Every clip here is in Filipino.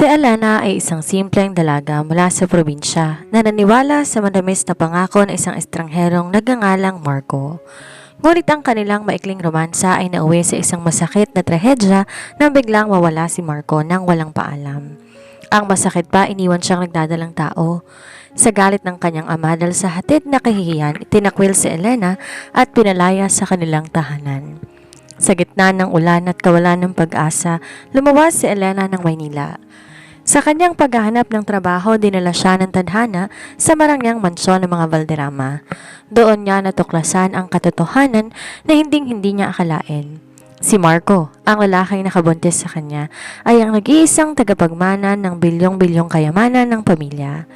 Si Elena ay isang simpleng dalaga mula sa probinsya na naniwala sa madamis na pangako ng isang estrangherong nagngangalang Marco. Ngunit ang kanilang maikling romansa ay nauwi sa isang masakit na trahedya nang biglang mawala si Marco nang walang paalam. Ang masakit pa, iniwan siyang nagdadalang tao. Sa galit ng kanyang ama dahil sa hatid na kahihiyan, itinakwil si Elena at pinalaya sa kanilang tahanan. Sa gitna ng ulan at kawalan ng pag-asa, lumuwas si Elena ng Maynila. Sa kanyang paghahanap ng trabaho, dinala siya ng tadhana sa marangyang mansyon ng mga Valderrama. Doon niya natuklasan ang katotohanan na hinding-hindi niya akalain. Si Marco, ang lalaking nakabuntis sa kanya, ay ang nag-iisang tagapagmana ng bilyong-bilyong kayamanan ng pamilya.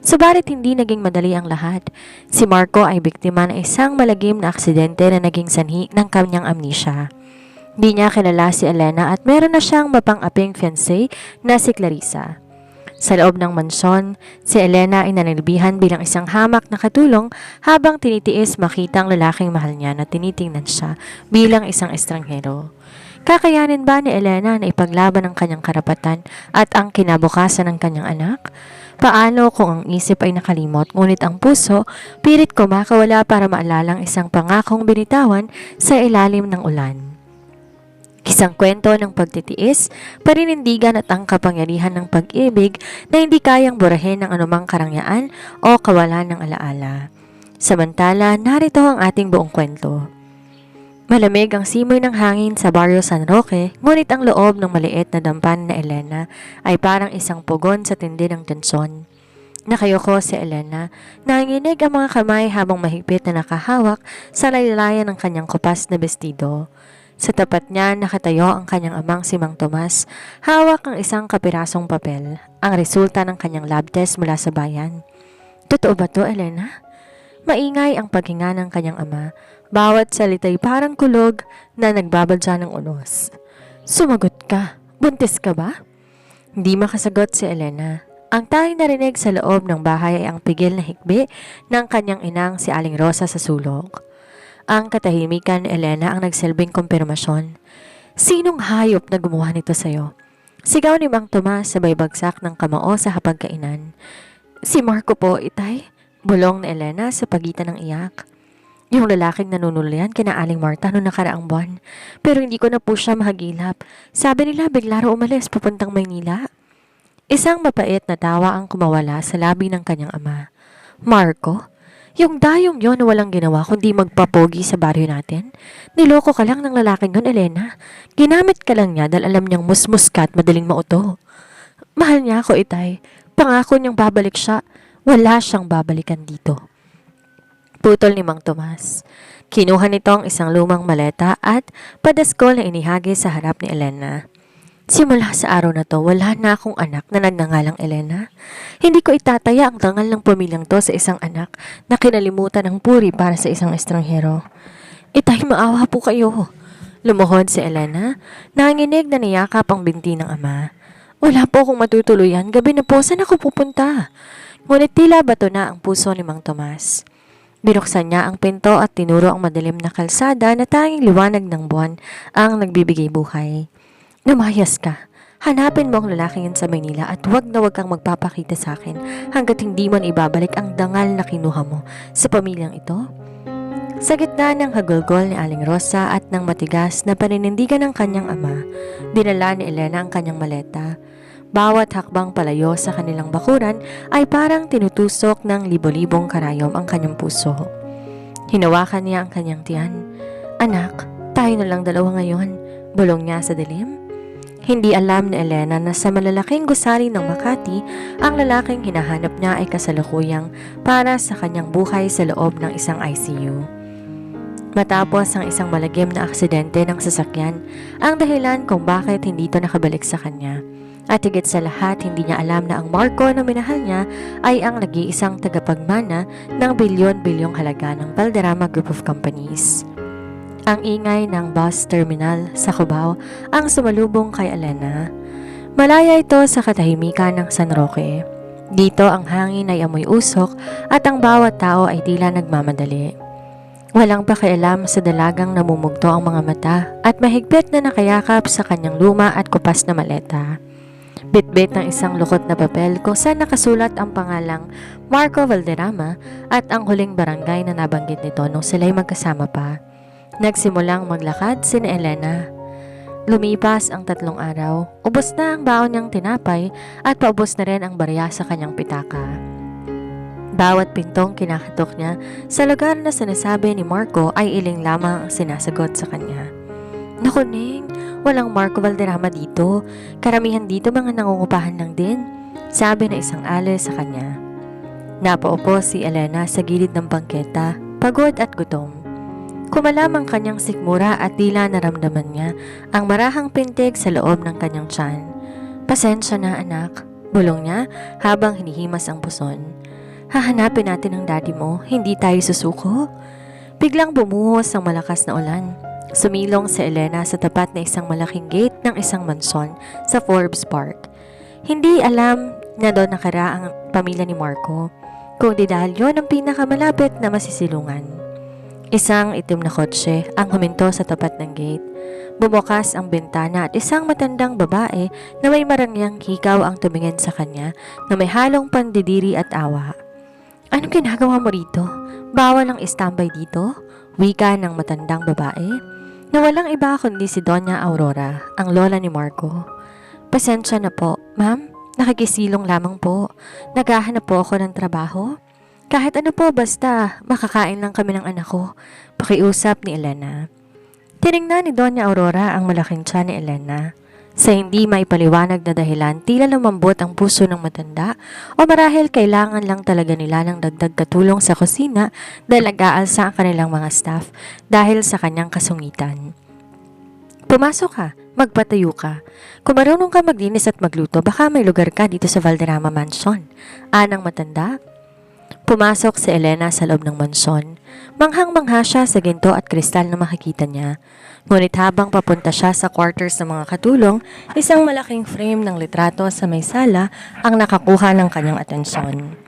Subalit hindi naging madali ang lahat. Si Marco ay biktima ng isang malagim na aksidente na naging sanhi ng kanyang amnesia. Di niya kilala si Elena at meron na siyang mapang-aping fiancé na si Clarissa. Sa loob ng mansyon, si Elena ay nanilbihan bilang isang hamak na katulong habang tinitiis makita ang lalaking mahal niya na tinitingnan siya bilang isang estranghero. Kakayanin ba ni Elena na ipaglaban ang kanyang karapatan at ang kinabukasan ng kanyang anak? Paano kung ang isip ay nakalimot ngunit ang puso pilit kumakawala para maalala ang isang pangakong binitawan sa ilalim ng ulan? Isang kwento ng pagtitiis, paninindigan at ang kapangyarihan ng pag-ibig na hindi kayang burahin ng anumang karangyaan o kawalan ng alaala. Samantala, narito ang ating buong kwento. Malamig ang simoy ng hangin sa Barrio San Roque, ngunit ang loob ng maliit na dampan na Elena ay parang isang pugon sa tindi ng tensyon. Nakayoko si Elena, nanginginig ang mga kamay habang mahigpit na nakahawak sa laylayan ng kanyang kupas na bestido. Sa tapat niya nakatayo ang kanyang amang si Mang Tomas, hawak ang isang kapirasong papel, ang resulta ng kanyang lab test mula sa bayan. Totoo ba to, Elena? Maingay ang paghinga ng kanyang ama, bawat salita'y parang kulog na nagbabadya ng unos. Sumagot ka, buntis ka ba? Hindi makasagot si Elena. Ang tanging narinig sa loob ng bahay ay ang pigil na hikbi ng kanyang inang si Aling Rosa sa sulok. Ang katahimikan ni Elena ang nagsilbing kumpirmasyon. Sinong hayop na gumawa nito sa'yo? Sigaw ni Mang Tomas sabay bagsak ng kamao sa hapagkainan. Si Marco po, itay. Bulong ni Elena sa pagitan ng iyak. Yung lalaking nanunulayan kina Aling Marta noong nakaraang buwan. Pero hindi ko na po siya mahagilap. Sabi nila bigla raw umalis papuntang Maynila. Isang mapait na tawa ang kumawala sa labi ng kanyang ama. Marco? Yung dayong yon na walang ginawa kundi magpapogi sa baryo natin? Niloko ka lang ng lalaking yon, Elena. Ginamit ka lang niya dahil alam niyang musmus ka at madaling mauto. Mahal niya ako, itay. Pangako niyang babalik siya. Wala siyang babalikan dito. Putol ni Mang Tomas. Kinuha nito ang isang lumang maleta at padaskol na inihagi sa harap ni Elena. Simula sa araw na to, wala na akong anak na nagngangalang Elena. Hindi ko itataya ang dangal ng pamilyang to sa isang anak na kinalimutan ng puri para sa isang estranghero. Itay, maawa po kayo. Lumuhod si Elena, nanginig na niyakap ang binti ng ama. Wala po akong matutuluyan, gabi na po, saan ako pupunta? Ngunit tila bato na ang puso ni Mang Tomas. Binuksan niya ang pinto at tinuro ang madilim na kalsada na tanging liwanag ng buwan ang nagbibigay buhay. Lumayas ka. Hanapin mo ang lalaking yun sa Maynila at wag na wag kang magpapakita sa akin hanggat hindi mo ibabalik ang dangal na kinuha mo sa pamilyang ito. Sa gitna ng hagulgol ni Aling Rosa at ng matigas na paninindigan ng kanyang ama, dinala ni Elena ang kanyang maleta. Bawat hakbang palayo sa kanilang bakuran ay parang tinutusok ng libo-libong karayom ang kanyang puso. Hinawakan niya ang kanyang tiyan. Anak, tayo na lang dalawa ngayon. Bulong niya sa dilim. Hindi alam ni Elena na sa malalaking gusali ng Makati, ang lalaking hinahanap niya ay kasalukuyang para sa kanyang buhay sa loob ng isang ICU. Matapos ang isang malagim na aksidente ng sasakyan, ang dahilan kung bakit hindi ito nakabalik sa kanya. At higit sa lahat, hindi niya alam na ang Marco na minahal niya ay ang nag-iisang tagapagmana ng bilyon-bilyong halaga ng Valderrama Group of Companies. Ang ingay ng bus terminal sa Cubao ang sumalubong kay Elena. Malaya ito sa katahimikan ng San Roque. Dito ang hangin ay amoy usok at ang bawat tao ay tila nagmamadali. Walang pakialam sa dalagang namumugto ang mga mata at mahigpit na nakayakap sa kanyang luma at kupas na maleta. Bitbit ng isang lukot na papel kung saan nakasulat ang pangalang Marco Valderrama at ang huling barangay na nabanggit nito nung sila'y magkasama pa. Nagsimulang maglakad sina Elena. Lumipas ang 3 araw, ubos na ang baon niyang tinapay at paubos na rin ang barya sa kanyang pitaka. Bawat pintong kinakatok niya sa lugar na sinasabi ni Marco ay iling lamang ang sinasagot sa kanya. Naku Ning, walang Marco Valderrama dito. Karamihan dito mga nangungupahan lang din, sabi na isang ale sa kanya. Napaupo si Elena sa gilid ng bangketa, pagod at gutom. Kumalam ang kanyang sikmura at tila naramdaman niya ang marahang pintig sa loob ng kanyang tiyan. Pasensya na anak, bulong niya habang hinihimas ang puson. Hahanapin natin ang daddy mo, hindi tayo susuko. Biglang bumuhos ang malakas na ulan. Sumilong si Elena sa tapat na isang malaking gate ng isang mansyon sa Forbes Park. Hindi alam na doon nakara ang pamilya ni Marco, kundi dahil yun ang pinakamalapit na masisilungan. Isang itim na kotse ang huminto sa tapat ng gate. Bumukas ang bintana at isang matandang babae na may marangyang hikaw ang tumingin sa kanya na may halong pandidiri at awa. Anong ginagawa mo rito? Bawal ang istambay dito? Wika ng matandang babae. Na walang iba kundi si Doña Aurora, ang lola ni Marco. Pasensya na po, ma'am. Nakikisilong lamang po. Naghahanap po ako ng trabaho. Kahit ano po basta, makakain lang kami ng anak ko. Pakiusap ni Elena. Tinignan ni Doña Aurora ang malaking tiyan ni Elena. Sa hindi may paliwanag na dahilan, tila lumambot ang puso ng matanda o marahil kailangan lang talaga nila ng dagdag katulong sa kusina dahil nag-aalsa ang kanilang mga staff dahil sa kanyang kasungitan. Pumasok ka, magpatayo ka. Kung marunong ka maglinis at magluto, baka may lugar ka dito sa Valderrama Mansion. Anang matanda? Pumasok si Elena sa loob ng mansyon. Manghang-mangha siya sa ginto at kristal na makikita niya. Ngunit habang papunta siya sa quarters ng mga katulong, isang malaking frame ng litrato sa may sala ang nakakuha ng kanyang atensyon.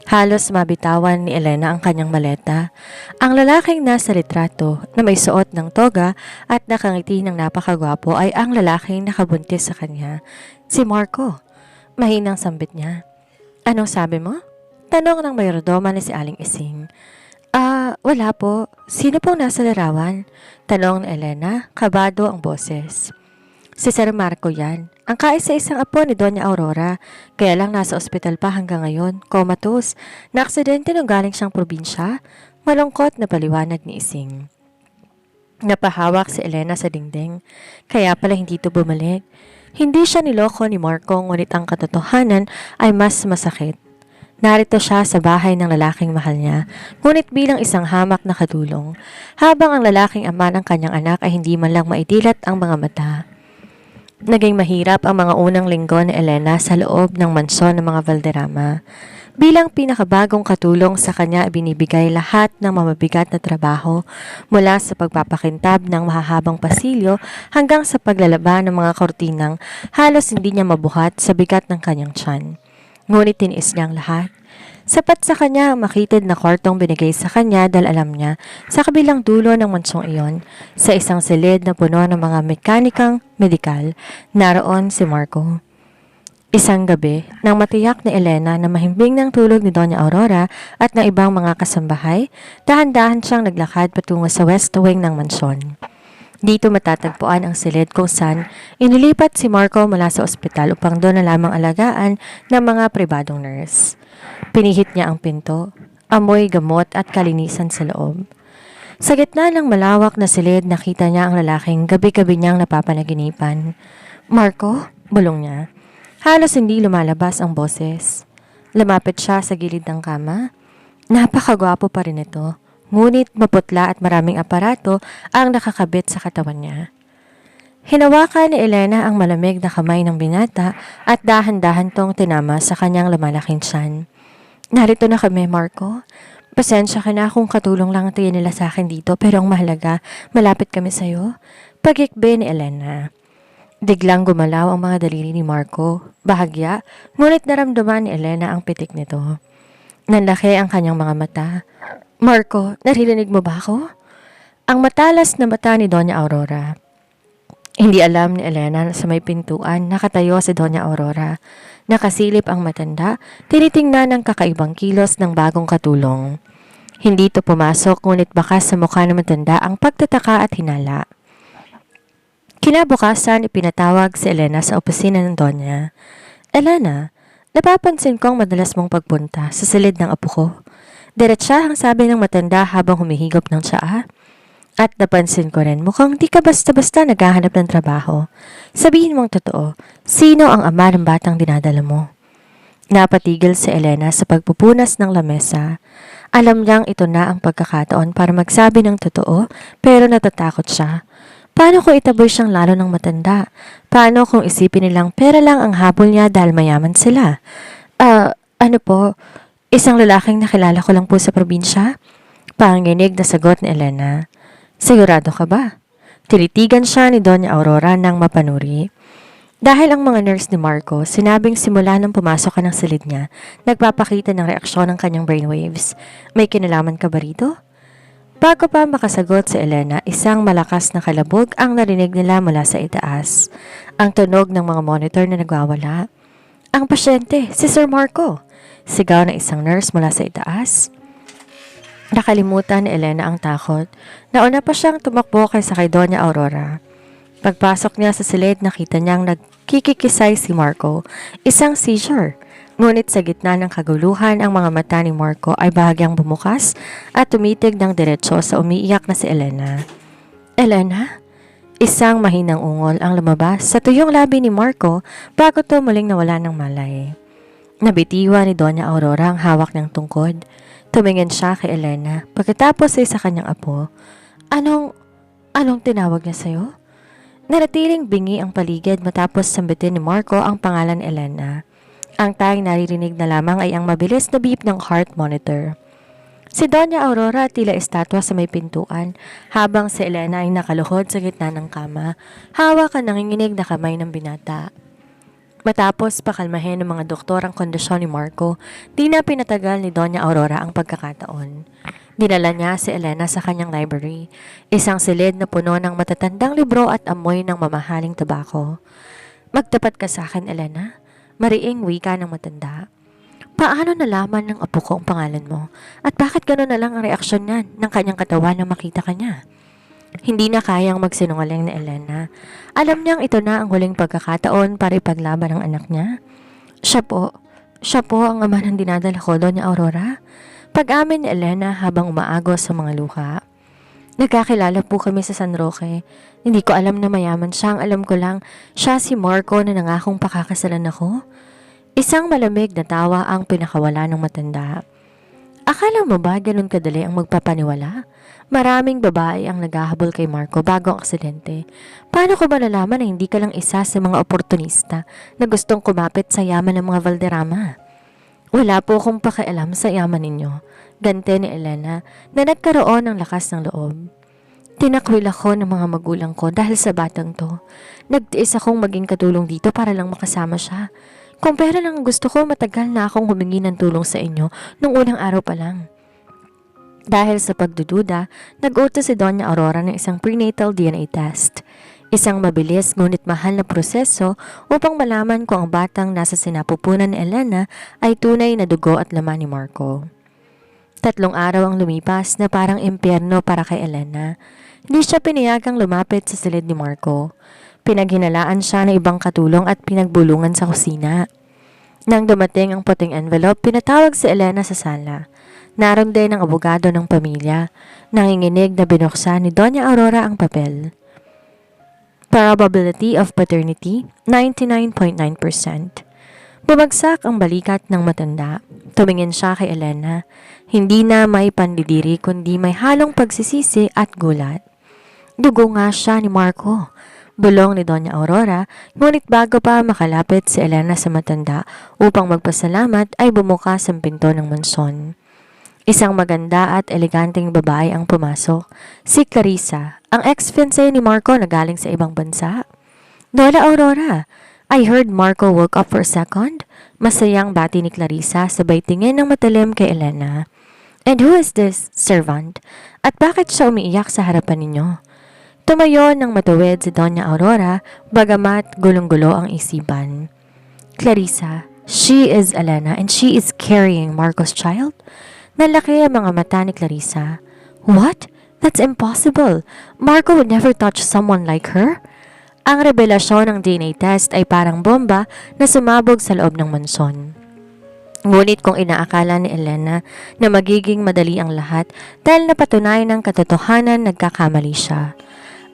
Halos mabitawan ni Elena ang kanyang maleta. Ang lalaking nasa litrato na may suot ng toga at nakangiti ng napakagwapo ay ang lalaking nakabuntis sa kanya, si Marco. Mahinang sambit niya. Anong sabi mo? Tanong ng mayordoma ni si Aling Ising. Wala po. Sino pong nasa larawan? Tanong ni Elena, kabado ang boses. Si Sir Marco yan. Ang kaisa-isang apo ni Doña Aurora. Kaya lang nasa ospital pa hanggang ngayon. Comatose. Na-aksidente nung galing siyang probinsya. Malungkot na paliwanag ni Ising. Napahawak si Elena sa dingding. Kaya pala hindi ito bumalik. Hindi siya niloko ni Marco, ngunit ang katotohanan ay mas masakit. Narito siya sa bahay ng lalaking mahal niya, ngunit bilang isang hamak na katulong, habang ang lalaking ama ng kanyang anak ay hindi man lang maidilat ang mga mata. Naging mahirap ang mga unang linggo ni Elena sa loob ng mansyon ng mga Valderrama. Bilang pinakabagong katulong sa kanya, binibigay lahat ng mamabigat na trabaho mula sa pagpapakintab ng mahahabang pasilyo hanggang sa paglalaba ng mga kortinang halos hindi niya mabuhat sa bigat ng kanyang tiyan. Ngunit tiniis niya ang lahat. Sapat sa kanya ang makitid na kwartong binigay sa kanya dahil alam niya sa kabilang dulo ng mansyong iyon, sa isang silid na puno ng mga mekanikang medikal, naroon si Marco. Isang gabi, nang matiyak ni Elena na mahimbing ng tulog ni Doña Aurora at ng ibang mga kasambahay, dahan-dahan siyang naglakad patungo sa west wing ng mansyon. Dito matatagpuan ang silid kung saan inilipat si Marco mula sa ospital upang doon na lamang alagaan ng mga pribadong nurse. Pinihit niya ang pinto, amoy gamot at kalinisan sa loob. Sa gitna ng malawak na silid, nakita niya ang lalaking gabi-gabi niyang napapanaginipan. Marco, bulong niya. Halos hindi lumalabas ang boses. Lumapit siya sa gilid ng kama. Napakagwapo pa rin ito. Ngunit maputla at maraming aparato ang nakakabit sa katawan niya. Hinawakan ni Elena ang malamig na kamay ng binata at dahan-dahan tong tinama sa kanyang lumalaking tiyan. Narito na kami, Marco. Pasensya ka na kung katulong lang tingin nila sa akin dito, pero ang mahalaga, malapit kami sa'yo. Pagikbe ni Elena. Biglang gumalaw ang mga daliri ni Marco. Bahagya, ngunit naramdaman ni Elena ang pitik nito. Nanlaki ang kanyang mga mata. Marco, naririnig mo ba ako? Ang matalas na mata ni Doña Aurora. Hindi alam ni Elena na sa may pintuan nakatayo si Doña Aurora. Nakasilip ang matanda, tinitingnan ang kakaibang kilos ng bagong katulong. Hindi ito pumasok ngunit bakas sa mukha ng matanda ang pagtataka at hinala. Kinabukasan ipinatawag si Elena sa opisina ng Donya. Elena, napapansin kong madalas mong pagpunta sa silid ng apo ko. Diretsahang sabi ng matanda habang humihigop ng tsaa. At napansin ko rin mukhang di ka basta-basta naghahanap ng trabaho. Sabihin mong totoo, sino ang ama ng batang dinadala mo? Napatigil si Elena sa pagpupunas ng lamesa. Alam niyang ito na ang pagkakataon para magsabi ng totoo pero natatakot siya. Paano kung itaboy siyang lalo ng matanda? Paano kung isipin nilang pera lang ang habol niya dahil mayaman sila? Ano po? Isang lalaking nakilala ko lang po sa probinsya? Panginig na sagot ni Elena. Sigurado ka ba? Tilitigan siya ni Doña Aurora ng mapanuri. Dahil ang mga nurse ni Marco, sinabing simula nang pumasok ka ng silid niya, nagpapakita ng reaksyon ng kanyang brainwaves. May kinalaman ka ba rito? Bago pa makasagot si Elena, isang malakas na kalabog ang narinig nila mula sa itaas. Ang tunog ng mga monitor na nagwawala. Ang pasyente, si Sir Marco! Sigaw ng isang nurse mula sa itaas. Nakalimutan ni Elena ang takot. Nauna pa siyang tumakbo kaysa kay Doña Aurora. Pagpasok niya sa silid, nakita niyang nagkikikisay si Marco, isang seizure. Ngunit sa gitna ng kaguluhan, ang mga mata ni Marco ay bahagyang bumukas at tumitig ng diretso sa umiiyak na si Elena. Elena? Isang mahinang ungol ang lumabas sa tuyong labi ni Marco bago to muling nawala ng malay. Nabitiwa ni Doña Aurora ang hawak ng tungkod. Tumingin siya kay Elena pagkatapos ay sa kanyang apo. Anong tinawag niya sa'yo? Naratiling bingi ang paligid matapos sambitin ni Marco ang pangalan ni Elena. Ang tanging naririnig na lamang ay ang mabilis na beep ng heart monitor. Si Doña Aurora tila estatwa sa may pintuan habang si Elena ay nakaluhod sa gitna ng kama, hawak ang nanginginig na kamay ng binata. Matapos pakalmahin ng mga doktor ang kondisyon ni Marco, di na pinatagal ni Doña Aurora ang pagkakataon. Dinala niya si Elena sa kanyang library, isang silid na puno ng matatandang libro at amoy ng mamahaling tabako. Magtapat ka sa akin, Elena. Mariing wika ng matanda. Paano nalaman ng apo ko ang pangalan mo? At bakit gano'n na lang ang reaksyon niya ng kanyang katawan nang makita ka niya? Hindi na kayang magsinungaling ni Elena. Alam niyang ito na ang huling pagkakataon para ipaglaban ang anak niya. Siya po ang ama ng dinadala ko, Doña Aurora. Pag-amin ni Elena habang umaagos sa mga luha. Nagkakilala po kami sa San Roque. Hindi ko alam na mayaman siya. Ang alam ko lang, siya si Marco na nangakong pakakasalan ako. Isang malamig na tawa ang pinakawala ng matanda. Akala mo ba ganun kadali ang magpapaniwala? Maraming babae ang naghahabol kay Marco bago ang aksidente. Paano ko malalaman na hindi ka lang isa sa mga oportunista na gustong kumapit sa yaman ng mga Valderrama? Wala po akong pakialam sa yaman ninyo, gante ni Elena na nagkaroon ng lakas ng loob. Tinakwil ako ng mga magulang ko dahil sa batang to. Nagtiis akong maging katulong dito para lang makasama siya. Kung pera lang ang gusto ko, matagal na akong humingi ng tulong sa inyo nung unang araw pa lang. Dahil sa pagdududa, nag-utos si Doña Aurora ng isang prenatal DNA test. Isang mabilis ngunit mahal na proseso upang malaman kung ang batang nasa sinapupunan ni Elena ay tunay na dugo at laman ni Marco. 3 araw ang lumipas na parang impyerno para kay Elena. Hindi siya pinayagang lumapit sa silid ni Marco. Pinaghinalaan siya ng ibang katulong at pinagbulungan sa kusina. Nang dumating ang puting envelope, pinatawag si Elena sa sala. Naroon din ang abogado ng pamilya. Nanginginig na binuksan ni Doña Aurora ang papel. Probability of paternity, 99.9%. Bumagsak ang balikat ng matanda. Tumingin siya kay Elena. Hindi na may pandidiri kundi may halong pagsisisi at gulat. Dugo nga siya ni Marco. Bulong ni Doña Aurora, ngunit bago pa makalapit si Elena sa matanda upang magpasalamat ay bumukas ang pinto ng mansyon. Isang maganda at eleganteng babae ang pumasok, si Clarissa, ang ex-fiancé ni Marco na galing sa ibang bansa. Lola Aurora, I heard Marco woke up for a second. Masayang bati ni Clarissa sabay tingin ng matalim kay Elena. And who is this servant? At bakit siya umiiyak sa harapan ninyo? Tumayo ng matuwid si Doña Aurora, bagamat gulong-gulo ang isipan. Clarissa, she is Elena and she is carrying Marco's child? Nalaki ang mga mata ni Clarissa. What? That's impossible. Marco would never touch someone like her. Ang revelasyon ng DNA test ay parang bomba na sumabog sa loob ng mansyon. Ngunit kung inaakala ni Elena na magiging madali ang lahat dahil napatunayan ng katotohanan, nagkakamali siya.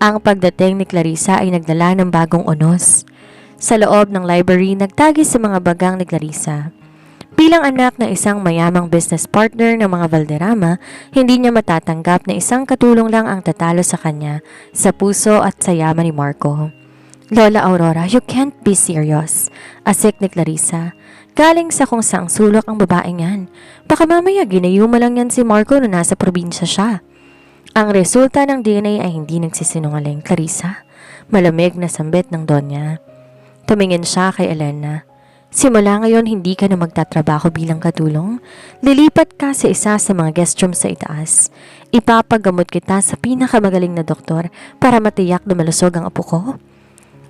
Ang pagdating ni Clarissa ay nagdala ng bagong unos. Sa loob ng library, nagtagi sa mga bagang ni Clarissa. Bilang anak ng isang mayamang business partner ng mga Valderrama, hindi niya matatanggap na isang katulong lang ang tatalo sa kanya sa puso at sa yaman ni Marco. Lola Aurora, you can't be serious. Asik ni Clarissa. Galing sa kung saang sulok ang babaeng yan. Baka mamaya ginayuma lang yan si Marco na nasa probinsya siya. Ang resulta ng DNA ay hindi nagsisinungaling, Clarissa. Malamig na sambit ng Donya. Tumingin siya kay Elena. Simula ngayon hindi ka na magtatrabaho bilang katulong. Lilipat ka sa isa sa mga guest room sa itaas. Ipapagamot kita sa pinakamagaling na doktor para matiyak na malusog ang apo ko.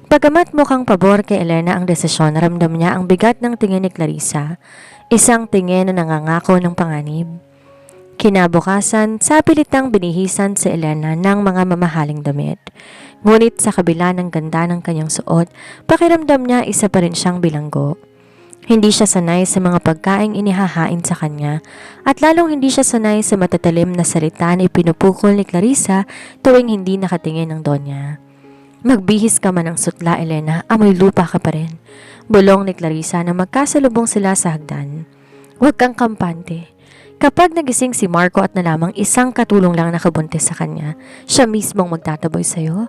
Pagamat mukhang pabor kay Elena ang desisyon, ramdam niya ang bigat ng tingin ni Clarissa. Isang tingin na nangangako ng panganib. Kinabukasan, sapilitang binihisan si Elena ng mga mamahaling damit. Ngunit sa kabila ng ganda ng kanyang suot, pakiramdam niya isa pa rin siyang bilanggo. Hindi siya sanay sa mga pagkaing inihahain sa kanya at lalong hindi siya sanay sa matatalim na salita na ipinupukol ni Clarissa tuwing hindi nakatingin ng Donya. Magbihis ka man ng sutla, Elena, amoy lupa ka pa rin. Bulong ni Clarissa na magkasalubong sila sa hagdan. Huwag kang kampante. Kapag nagising si Marco at nalamang isang katulong lang nakabuntis sa kanya, siya mismong magtataboy sa'yo.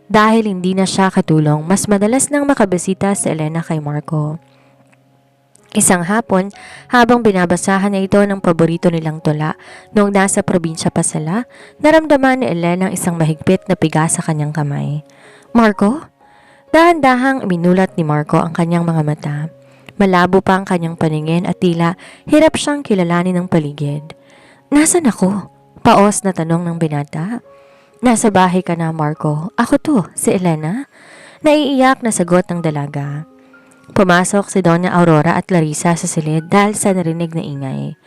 Dahil hindi na siya katulong, mas madalas nang makabisita si Elena kay Marco. Isang hapon, habang binabasahan niya ito ng paborito nilang tula noong nasa probinsya pa sila, naramdaman ni Elena ang isang mahigpit na piga sa kanyang kamay. Marco? Dahan-dahang minulat ni Marco ang kanyang mga mata. Malabo pa ang kanyang paningin at tila hirap siyang kilalanin ng paligid. Nasaan ako? Paos na tanong ng binata. Nasa bahay ka na, Marco. Ako to, si Elena. Naiiyak na sagot ng dalaga. Pumasok si Doña Aurora at Clarissa sa silid dahil sa narinig na ingay.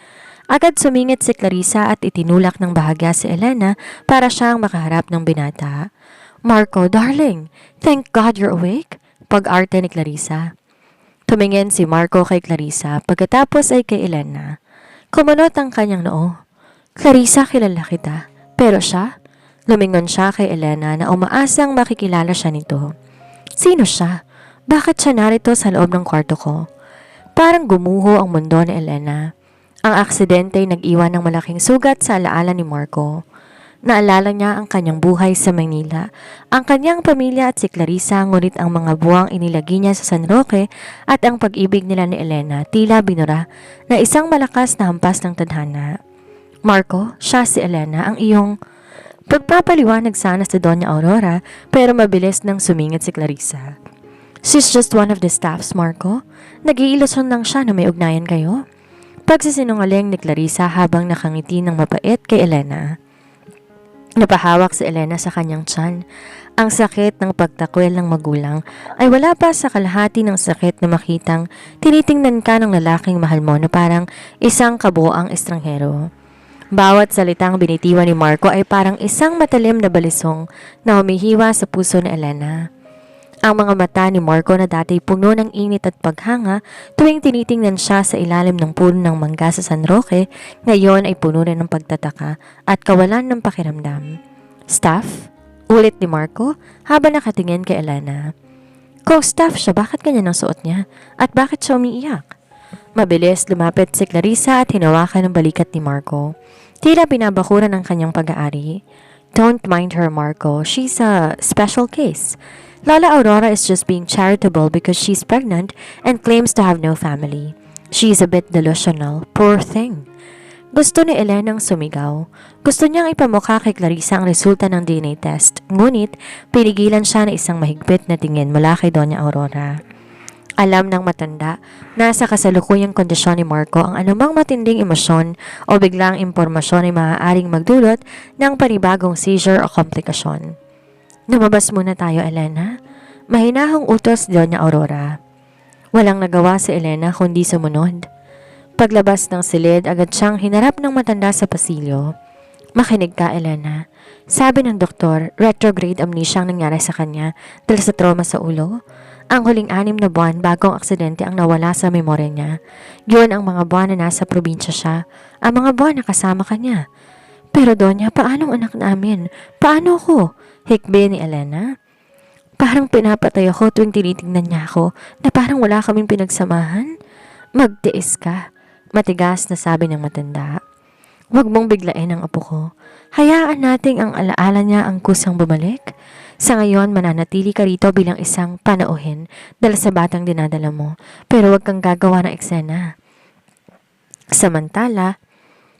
Agad sumingit si Clarissa at itinulak ng bahagya si Elena para siyang makaharap ng binata. Marco, darling, thank God you're awake. Pag-arte ni Clarissa. Tumingin si Marco kay Clarissa pagkatapos ay kay Elena. Kumunot ang kanyang noo. Clarissa, kilala kita. Pero siya? Lumingon siya kay Elena na umaasang makikilala siya nito. Sino siya? Bakit siya narito sa loob ng kwarto ko? Parang gumuho ang mundo ni Elena. Ang aksidente ay nag-iwan ng malaking sugat sa alaala ni Marco. Naalala niya ang kanyang buhay sa Maynila, ang kanyang pamilya at si Clarissa, ngunit ang mga buwang inilagi niya sa San Roque at ang pag-ibig nila ni Elena tila binura na isang malakas na hampas ng tadhana. Marco, siya si Elena, ang iyong... Pagpapaliwanag sana sa Doña Aurora pero mabilis nang sumingit si Clarissa. She's just one of the staffs, Marco. Nag-iilusyon lang siya na may ugnayan kayo. Pagsisinungaling ni Clarissa habang nakangiti ng mapait kay Elena. Napahawak si Elena sa kanyang tiyan. Ang sakit ng pagtakwil ng magulang ay wala pa sa kalahati ng sakit na makitang tinitingnan ka ng lalaking mahal mo na parang isang kabuoang estranghero. Bawat salitang binitiwan ni Marco ay parang isang matalim na balisong na humihiwa sa puso ni Elena. Ang mga mata ni Marco na dati puno ng init at paghanga tuwing tinitingnan siya sa ilalim ng puno ng mangga sa San Roque, ngayon ay puno rin ng pagtataka at kawalan ng pakiramdam. Staff? Ulit ni Marco habang nakatingin kay Elena. Kung staff siya, bakit ganyan ang suot niya? At bakit siya umiiyak? Mabilis lumapit si Clarissa at hinawakan ng balikat ni Marco. Tila binabakuran ang kanyang pag-aari. Don't mind her, Marco. She's a special case. Lola Aurora is just being charitable because she's pregnant and claims to have no family. She's a bit delusional. Poor thing. Gusto ni Elenang sumigaw. Gusto niyang ipamukha kay Clarissa ang resulta ng DNA test. Ngunit, pinigilan siya na isang mahigpit na tingin mula kay Doña Aurora. Alam ng matanda, nasa kasalukuyang kondisyon ni Marco ang anumang matinding emosyon o biglang impormasyon ay maaaring magdulot ng panibagong seizure o komplikasyon. Lumabas muna tayo, Elena. Mahinahong utos ni Doña Aurora. Walang nagawa si Elena kundi sumunod. Paglabas ng silid, agad siyang hinarap ng matanda sa pasilyo. Makinig ka, Elena. Sabi ng doktor, retrograde amnesia ang nangyari sa kanya dahil sa trauma sa ulo. Ang huling 6 na buwan bagong aksidente ang nawala sa memorya niya. Yun ang mga buwan na nasa probinsya siya. Ang mga buwan na kasama kanya. Pero Donya, paanong anak namin? Paano ako? Hikbi ni Elena. Parang pinapatay ako tuwing tinitingnan niya ako na parang wala kaming pinagsamahan. Magtiis ka. Matigas na sabi ng matanda. Huwag mong biglain ang apo ko. Hayaan nating ang alaala niya ang kusang bumalik. Sa ngayon, mananatili ka rito bilang isang panauhin dahil sa batang dinadala mo. Pero huwag kang gagawa ng eksena. Samantala,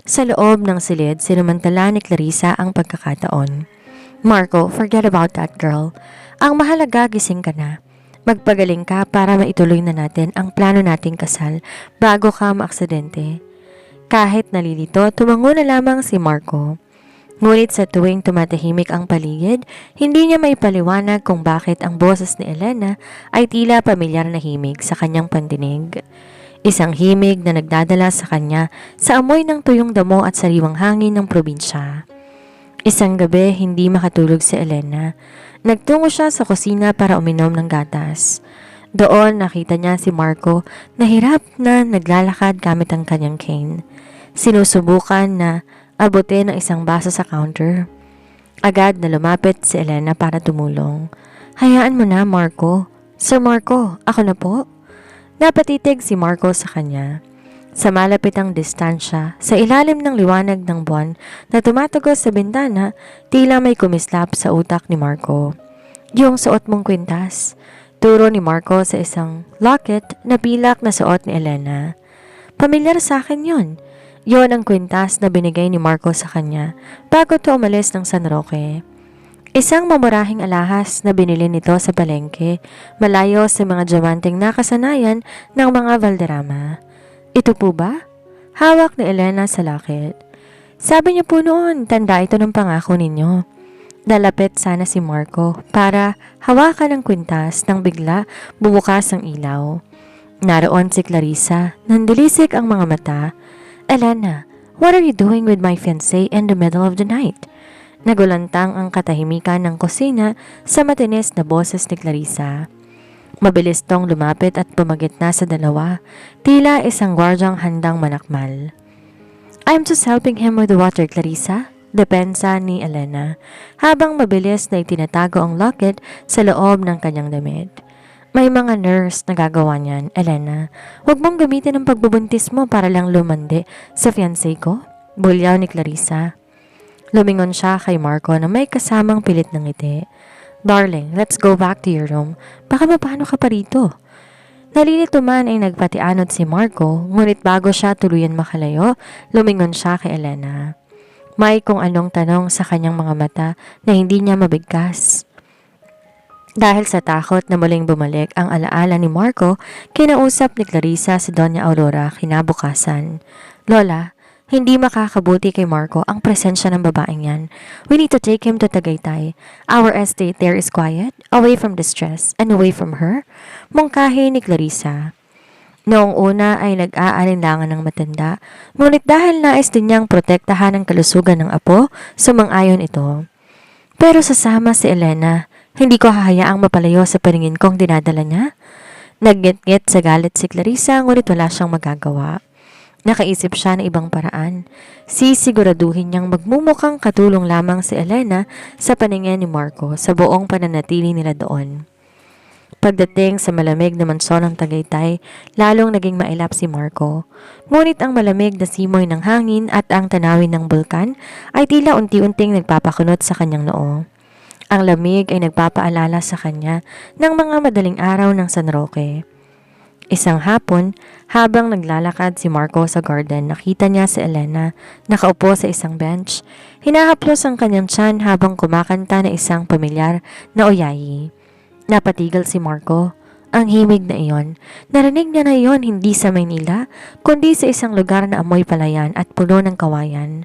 sa loob ng silid, sinumantala ni Clarissa ang pagkakataon. Marco, forget about that girl. Ang mahalaga, gising ka na. Magpagaling ka para maituloy na natin ang plano nating kasal bago ka maaksidente. Kahit nalilito, tumango na lamang si Marco. Ngunit sa tuwing tumatahimik ang paligid, hindi niya maipaliwanag kung bakit ang boses ni Elena ay tila pamilyar na himig sa kanyang pandinig. Isang himig na nagdadala sa kanya sa amoy ng tuyong damo at sariwang hangin ng probinsya. Isang gabi, hindi makatulog si Elena. Nagtungo siya sa kusina para uminom ng gatas. Doon nakita niya si Marco na hirap na naglalakad gamit ang kanyang cane. Sinusubukan na abutin ang isang baso sa counter. Agad na lumapit si Elena para tumulong. Hayaan mo na, Marco. Sir Marco, ako na po. Napatitig si Marco sa kanya. Sa malapitang distansya, sa ilalim ng liwanag ng buwan na tumatagos sa bintana, tila may kumislap sa utak ni Marco. Yung suot mong kwintas. Turo ni Marco sa isang locket na pilak na suot ni Elena. Pamilyar sa akin yon. Yon ang kwintas na binigay ni Marco sa kanya bago to umalis ng San Roque. Isang mamurahing alahas na binili nito sa palengke, malayo sa mga diamanteng nakasanayan ng mga Valderrama. Ito po ba? Hawak ni Elena sa locket. Sabi niya po noon, tanda ito ng pangako ninyo. Lalapit sana si Marco para hawakan ang kwintas nang bigla bubukas ang ilaw. Naroon si Clarissa, nandilisik ang mga mata. Elena, what are you doing with my fiancé in the middle of the night? Nagulantang ang katahimikan ng kusina sa matinis na boses ni Clarissa. Mabilis tong lumapit at pumagitna sa dalawa, tila isang gwardyang handang manakmal. I'm just helping him with the water, Clarissa. Depensa ni Elena, habang mabilis na itinatago ang locket sa loob ng kanyang damit. May mga nurse na gagawa niyan, Elena. Huwag mong gamitin ang pagbubuntis mo para lang lumandi sa fiancé ko. Bulyaw ni Clarissa. Lumingon siya kay Marco na may kasamang pilit ng ngiti. Darling, let's go back to your room. Baka mapano ka pa rito. Nalilito man ay nagpatianod si Marco, ngunit bago siya tuluyan makalayo, lumingon siya kay Elena. May kung anong tanong sa kanyang mga mata na hindi niya mabigkas. Dahil sa takot na muling bumalik ang alaala ni Marco, kinausap ni Clarissa si Doña Aurora kinabukasan. Lola, hindi makakabuti kay Marco ang presensya ng babaeng yan. We need to take him to Tagaytay. Our estate there is quiet, away from the stress, and away from her. Mungkahi ni Clarissa. Noong una ay nag-aalinlangan ng matanda, ngunit dahil nais din niyang protektahan ang kalusugan ng apo, sumang-ayon ito. Pero sasama si Elena, hindi ko hahayaang mapalayo sa paningin kong dinadala niya. Naggit-git sa galit si Clarissa, ngunit wala siyang magagawa. Nakaisip siya ng ibang paraan. Sisiguraduhin niyang magmumukhang katulong lamang si Elena sa paningin ni Marco sa buong pananatili nila doon. Pagdating sa malamig na mansyon ng Tagaytay, lalong naging mailap si Marco. Ngunit ang malamig na simoy ng hangin at ang tanawin ng bulkan ay tila unti-unting nagpapakunot sa kanyang noo. Ang lamig ay nagpapaalala sa kanya ng mga madaling araw ng San Roque. Isang hapon, habang naglalakad si Marco sa garden, nakita niya si Elena nakaupo sa isang bench. Hinahaplos ang kanyang tiyan habang kumakanta na isang pamilyar na oyayi. Napatigil si Marco. Ang himig na iyon, narinig niya na iyon hindi sa Maynila, kundi sa isang lugar na amoy palayan at puno ng kawayan.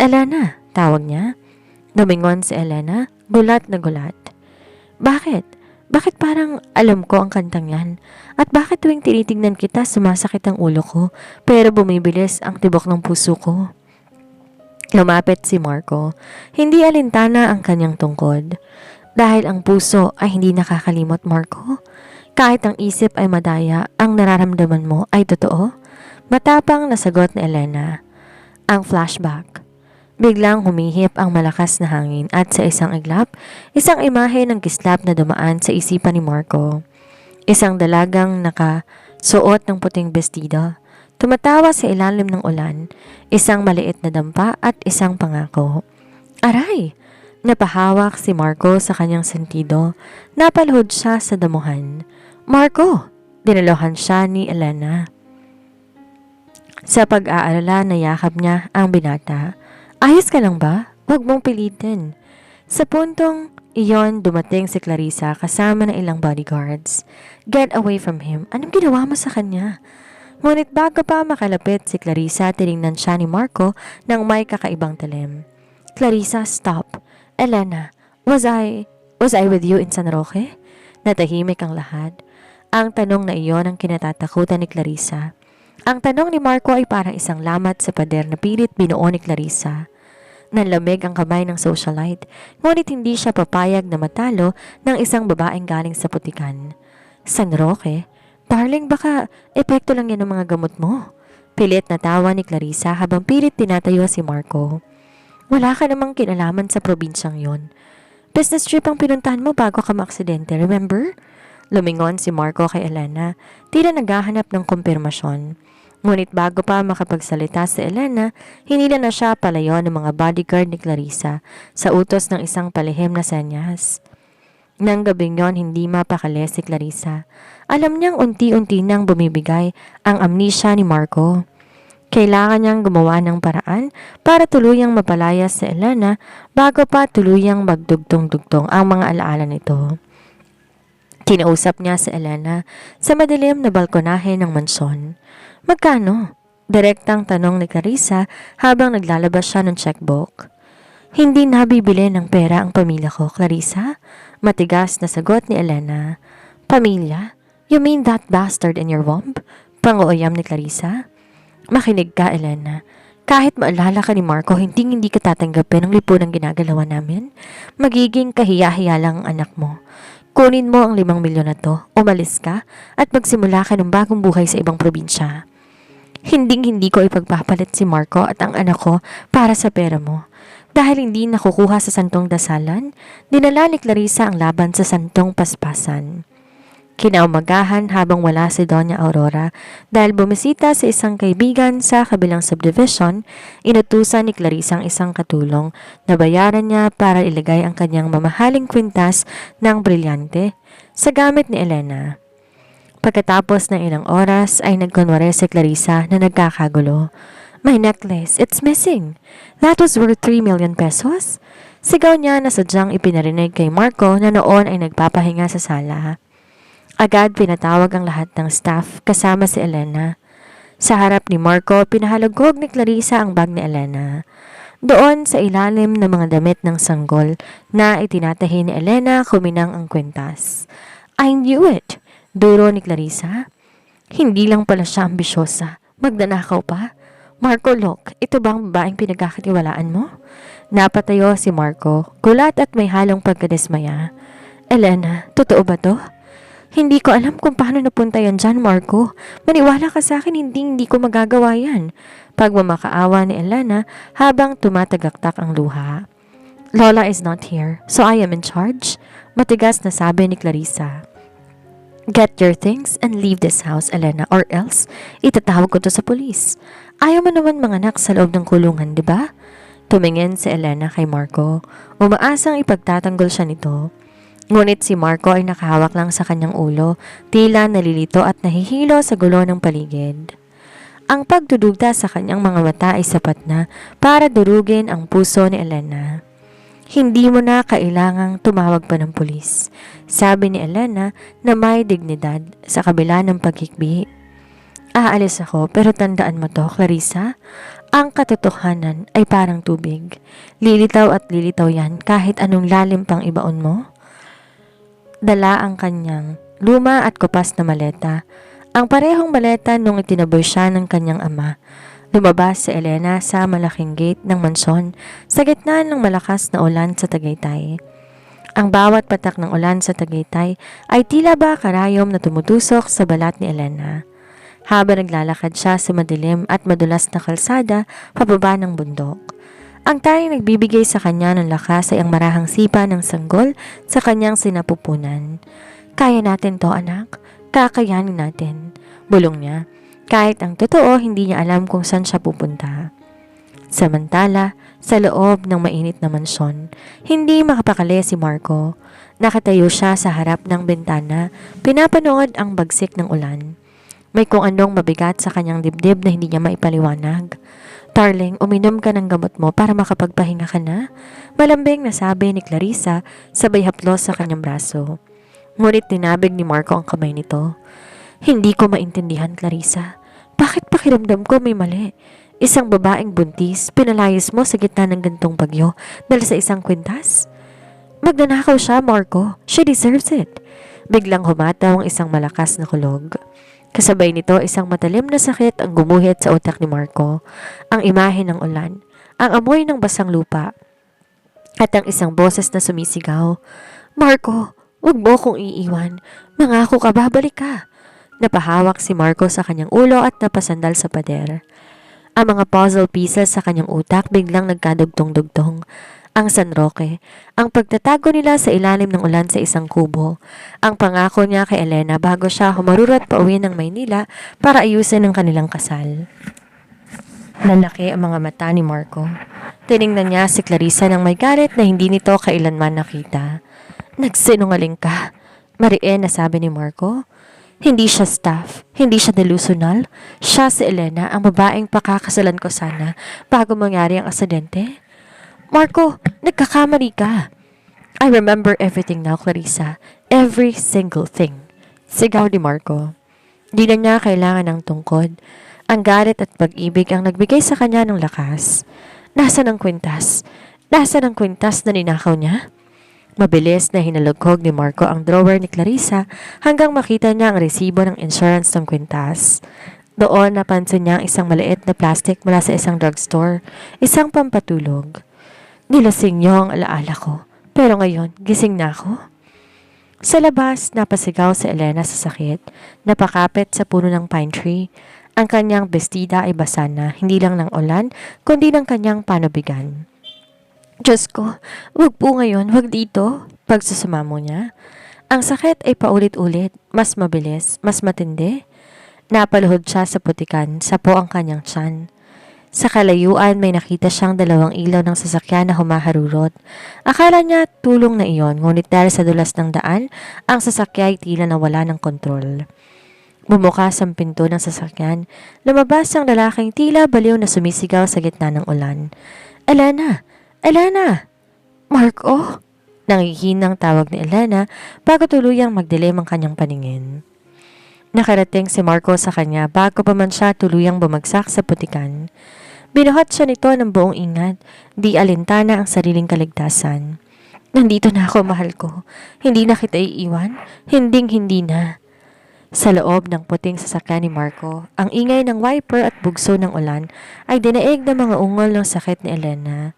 Elena, tawag niya. Lumingon si Elena, gulat na gulat. Bakit? Bakit parang alam ko ang kantang yan? At bakit tuwing tinitingnan kita sumasakit ang ulo ko pero bumibilis ang tibok ng puso ko? Lumapit si Marco. Hindi alintana ang kanyang tungkod. Dahil ang puso ay hindi nakakalimot, Marco. Kahit ang isip ay madaya, ang nararamdaman mo ay totoo? Matapang na sagot ni Elena. Ang flashback. Biglang humihip ang malakas na hangin at sa isang iglap, isang imahe ng kislap na dumaan sa isipan ni Marco. Isang dalagang nakasuot ng puting bestida. Tumatawa sa ilalim ng ulan, isang maliit na dampa at isang pangako. Aray! Napahawak si Marco sa kanyang sentido. Napalhod siya sa damuhan. Marco! Dinalohan siya ni Elena. Sa pag-aalala, nayakap niya ang binata. Ayos ka lang ba? Huwag mong pilitin. Sa puntong iyon, dumating si Clarissa kasama ng ilang bodyguards. Get away from him. Anong ginawa mo sa kanya? Ngunit bago pa makalapit si Clarissa, tinignan siya ni Marco nang may kakaibang talim. Clarissa, stop. Elena, was I with you in San Roque? Natahimik ang lahat. Ang tanong na iyon ang kinatatakutan ni Clarissa. Ang tanong ni Marco ay parang isang lamat sa pader na pilit binuo ni Clarissa. Nanlamig ang kamay ng socialite, ngunit hindi siya papayag na matalo ng isang babaeng galing sa putikan. San Roque? Darling, baka epekto lang yan ng mga gamot mo. Pilit na tawa ni Clarissa habang pilit tinatayo si Marco. Wala ka namang kinalaman sa probinsyang yon. Business trip ang pinuntahan mo bago ka maaksidente, remember? Lumingon si Marco kay Elena, tila naghahanap ng kumpirmasyon. Ngunit bago pa makapagsalita si Elena, hinila na siya palayo ng mga bodyguard ni Clarissa sa utos ng isang palihim na senyas. Nang gabing yon, hindi mapakali si Clarissa. Alam niyang unti-unti nang bumibigay ang amnesia ni Marco. Kailangan niyang gumawa ng paraan para tuluyang mapalaya si Elena bago pa tuluyang magdugtong-dugtong ang mga alaala nito. Kinausap niya si Elena sa madilim na balkonahe ng mansyon. Magkano? Direktang tanong ni Clarissa habang naglalabas siya ng checkbook. Hindi nabibili ng pera ang pamilya ko, Clarissa. Matigas na sagot ni Elena. Pamilya? You mean that bastard in your womb? Panguuyam ni Clarissa. Makinig ka, Elena. Kahit maalala ka ni Marco, hindi ka tatanggapin ang lipunang ginagalawa namin. Magiging kahiya-hiya lang ang anak mo. Kunin mo ang 5 milyon na to, umalis ka, at magsimula ka ng bagong buhay sa ibang probinsya. Hindi ko ipagpapalit si Marco at ang anak ko para sa pera mo. Dahil hindi nakukuha sa santong dasalan, dinala ni Clarissa ang laban sa santong paspasan. Kinaumagahan habang wala si Doña Aurora dahil bumisita sa isang kaibigan sa kabilang subdivision, inutusan ni Clarissa ang isang katulong na bayaran niya para ilagay ang kanyang mamahaling kwintas ng brilyante sa gamit ni Elena. Pagkatapos ng ilang oras ay nagkunwari si Clarissa na nagkakagulo. My necklace, it's missing. That was worth 3 million pesos? Sigaw niya na sadyang ipinarinig kay Marco na noon ay nagpapahinga sa sala. Agad pinatawag ang lahat ng staff kasama si Elena. Sa harap ni Marco, pinahalagog ni Clarissa ang bag ni Elena. Doon sa ilalim ng mga damit ng sanggol na itinatahi ni Elena, kuminang ang kwintas. I knew it! Duro ni Clarissa. Hindi lang pala siya ambisyosa. Magdanakaw pa. Marco, look, ito ba ang babaeng pinagkakatiwalaan mo? Napatayo si Marco, gulat at may halong pagkadismaya. Elena, totoo ba to? Hindi ko alam kung paano napunta yan dyan, Marco. Maniwala ka sa akin, hindi ko magagawa yan. Pagmamakaawa ni Elena habang tumatagaktak ang luha. Lola is not here, so I am in charge. Matigas na sabi ni Clarissa. Get your things and leave this house, Elena, or else itatawag ko to sa pulis. Ayaw mo naman manganak sa loob ng kulungan, di ba? Tumingin si Elena kay Marco. Umaasang ipagtatanggol siya nito. Ngunit si Marco ay nakahawak lang sa kanyang ulo, tila nalilito at nahihilo sa gulo ng paligid. Ang pagdudugta sa kanyang mga mata ay sapat na para durugin ang puso ni Elena. Hindi mo na kailangang tumawag pa ng pulis, sabi ni Elena na may dignidad sa kabila ng paghikbi. Aalis ako pero tandaan mo to, Clarissa. Ang katotohanan ay parang tubig. Lilitaw at lilitaw yan kahit anong lalim pang ibaon mo. Dala ang kanyang luma at kupas na maleta. Ang parehong maleta nung itinaboy siya ng kanyang ama. Lumabas si Elena sa malaking gate ng mansyon sa gitna ng malakas na ulan sa Tagaytay. Ang bawat patak ng ulan sa Tagaytay ay tila ba karayom na tumutusok sa balat ni Elena. Habang naglalakad siya sa madilim at madulas na kalsada pababa ng bundok. Ang tanging nagbibigay sa kanya ng lakas ay ang marahang sipa ng sanggol sa kanyang sinapupunan. Kaya natin to, anak. Kakayanin natin. Bulong niya. Kahit ang totoo, hindi niya alam kung saan siya pupunta. Samantala, sa loob ng mainit na mansyon, hindi makapakali si Marco. Nakatayo siya sa harap ng bintana, pinapanood ang bagsik ng ulan. May kung anong mabigat sa kanyang dibdib na hindi niya maipaliwanag. Darling, uminom ka ng gamot mo para makapagpahinga ka na. Malambing na sabi ni Clarissa, sabay haplos sa kanyang braso. Ngunit tinabig ni Marco ang kamay nito. Hindi ko maintindihan, Clarissa. Bakit pakiramdam ko may mali? Isang babaeng buntis, pinalayas mo sa gitna ng gantong bagyo dahil sa isang kwintas? Magnanakaw siya, Marco. She deserves it. Biglang humataw ang isang malakas na kulog. Kasabay nito, isang matalim na sakit ang gumuhit sa utak ni Marco. Ang imahe ng ulan, ang amoy ng basang lupa, at ang isang boses na sumisigaw. Marco, huwag mo kong iiwan. Mangako ka, babalik ka. Napahawak si Marco sa kanyang ulo at napasandal sa pader. Ang mga puzzle pieces sa kanyang utak biglang nagkadugtong-dugtong. Ang San Roque, ang pagtatago nila sa ilalim ng ulan sa isang kubo, ang pangako niya kay Elena bago siya humarurot pauwi ng Maynila para ayusin ang kanilang kasal. Nanlaki ang mga mata ni Marco. Tiningnan niya si Clarissa ng may galit na hindi nito kailanman nakita. Nagsinungaling ka, Marian, na sabi ni Marco. Hindi siya staff, hindi siya delusional. Siya si Elena, ang babaeng pakakasalan ko sana bago mangyari ang aksidente. Marco, nagkakamali ka. I remember everything now, Clarissa. Every single thing. Sigaw ni Marco. Di na niya kailangan ng tungkod. Ang galit at pag-ibig ang nagbigay sa kanya ng lakas. Nasaan ang kwintas? Nasaan ang kwintas na ninakaw niya? Mabilis na hinalugkog ni Marco ang drawer ni Clarissa hanggang makita niya ang resibo ng insurance ng kwintas. Doon napansin niya ang isang maliit na plastic mula sa isang drugstore, isang pampatulog. Nilasing niyo ang alaala ko, pero ngayon gising na ako. Sa labas, napasigaw si Elena sa sakit, napakapit sa puno ng pine tree. Ang kanyang bestida ay basa na, hindi lang ng ulan, kundi ng kanyang panubigan. Diyos ko, wag po ngayon, wag dito, pagsusumamo niya. Ang sakit ay paulit-ulit, mas mabilis, mas matindi. Napaluhod siya sa putikan, sapo ang kanyang tiyan. Sa kalayuan may nakita siyang dalawang ilaw ng sasakyan na humaharurot. Akala niya tulong na iyon, ngunit dahil sa dulas ng daan, ang sasakyan ay tila nawala ng kontrol. Bumukas ang pinto ng sasakyan, lumabas ang lalaking tila baliw na sumisigaw sa gitna ng ulan. Elena! Elena! Marco! Nangihinang tawag ni Elena bago tuluyang magdilim ang kanyang paningin. Nakarating si Marco sa kanya bago pa man siya tuluyang bumagsak sa putikan. Binuhat siya nito ng buong ingat, di alintana ang sariling kaligtasan. Nandito na ako, mahal ko. Hindi na kita iiwan. Hindi na. Sa loob ng puting sasakyan ni Marco, ang ingay ng wiper at bugso ng ulan ay dinaig ng mga ungol ng sakit ni Elena.